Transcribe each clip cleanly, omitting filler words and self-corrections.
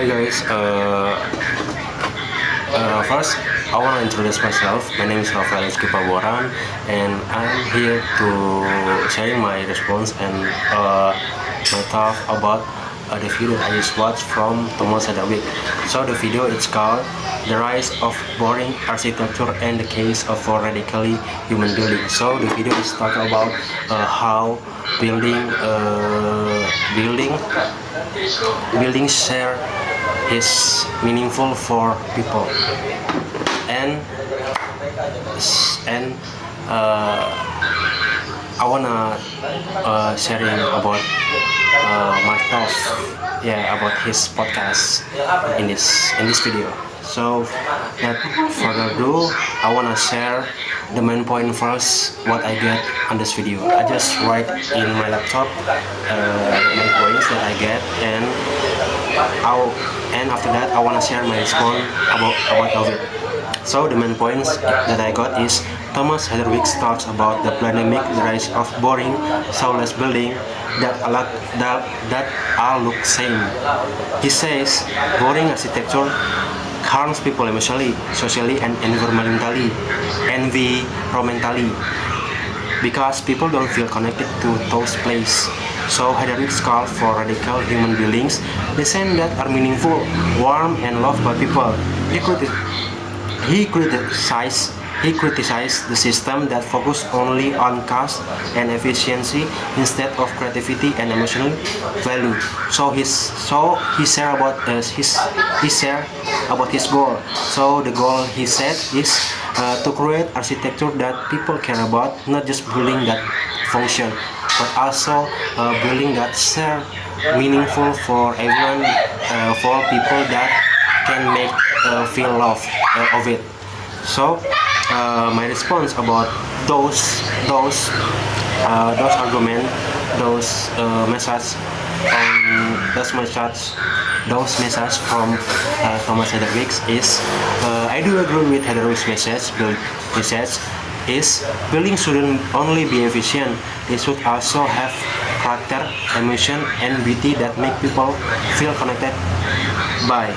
Hi guys, first I want to introduce myself. My name is Rafael Rizky Paboran, and I'm here to sharing my response and my thought about the video that I just watched from Thomas Hedderwick. So the video it's called "The Rise of Boring Architecture and the Case of for Radically Human Building." So the video is talking about how building share is meaningful for people, and and I wanna sharing about my thoughts, yeah, about his podcast in this video. So, without further ado, I wanna share the main point first. What I get on this video, I just write in my laptop the main points that I get, and after that I wanna share my response about it. So the main points that I got is Thomas Hedderwick talks about the pandemic, the rise of boring, soulless building that all look same. He says boring architecture harms people emotionally, socially, and environmentally, because people don't feel connected to those places. So Hedderwick calls for radical human buildings, design that are meaningful, warm, and loved by people. He criticized the system that focused only on cost and efficiency instead of creativity and emotional value. So he shared about his goal. So the goal, he said, is to create architecture that people care about, not just building that function, but also building that share meaningful for everyone, for people that can make feel love of it. So my response about those argument, those message those message from Thomas Hedderwick is I do agree with Hedderwick's message. Is building shouldn't only be efficient; it should also have character, emotion, and beauty that make people feel connected by.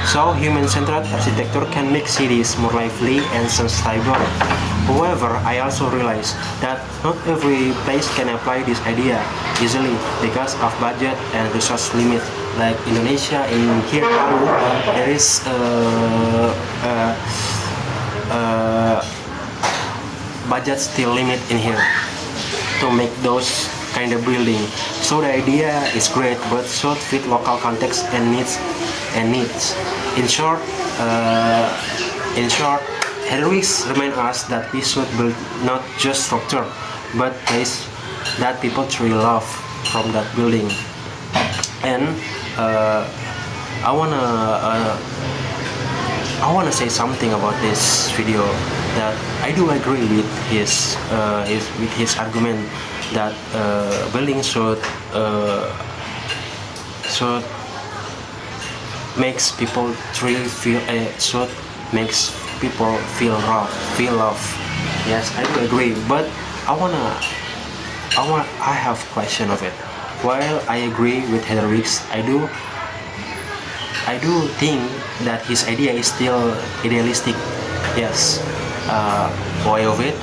So human-centered architecture can make cities more lively and sustainable. However, I also realize that not every place can apply this idea easily because of budget and resource limit. Like Indonesia, in here Palu, there is budget still limit in here to make those kind of building. So the idea is great, but should fit local context and needs. In short, Hedderwick reminds us that we should build not just structure, but place that people truly love from that building. And I wanna say something about this video, that I do agree with his argument that building should makes people truly feel should makes people feel love. Yes, I do agree, but I have question of it. While I agree with Hedderwick, I do think that his idea is still idealistic. Yes, why of it?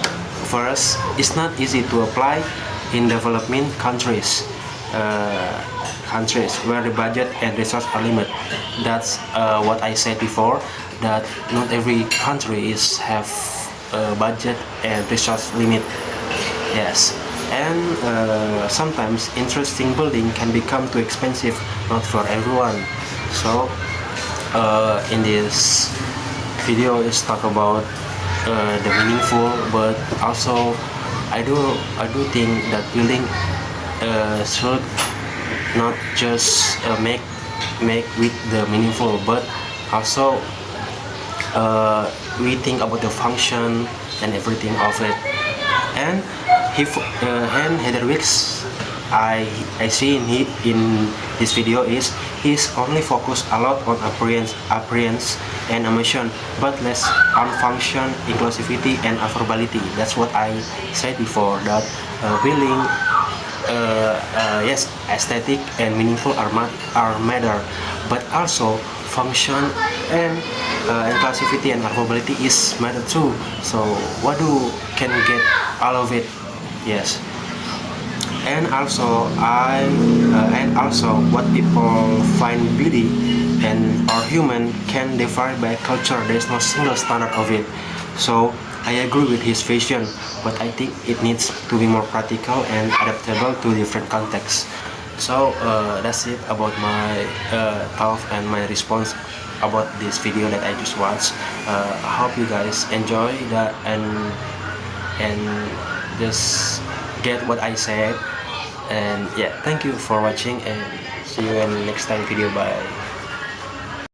First, it's not easy to apply in developing countries where the budget and resource are limited. That's what I said before, that not every country have budget and resource limit. Yes, and sometimes interesting building can become too expensive, not for everyone. So in this video is talk about the meaningful, but also I do think that building should not just make with the meaningful, but also we think about the function and everything of it. And Hedderwick, I see in this video is he's only focused a lot on appearance and emotion, but less on function, inclusivity, and affordability. That's what I said before, that building yes, aesthetic and meaningful are matter, but also function and inclusivity and affordability is matter too. So what do can get all of it? Yes. And also what people find beauty and or human can differ by culture. There's no single standard of it. So I agree with his vision, but I think it needs to be more practical and adaptable to different contexts. So that's it about my thought and my response about this video that I just watched. I hope you guys enjoy that and just get what I said. And yeah, thank you for watching and see you in the next time video. Bye.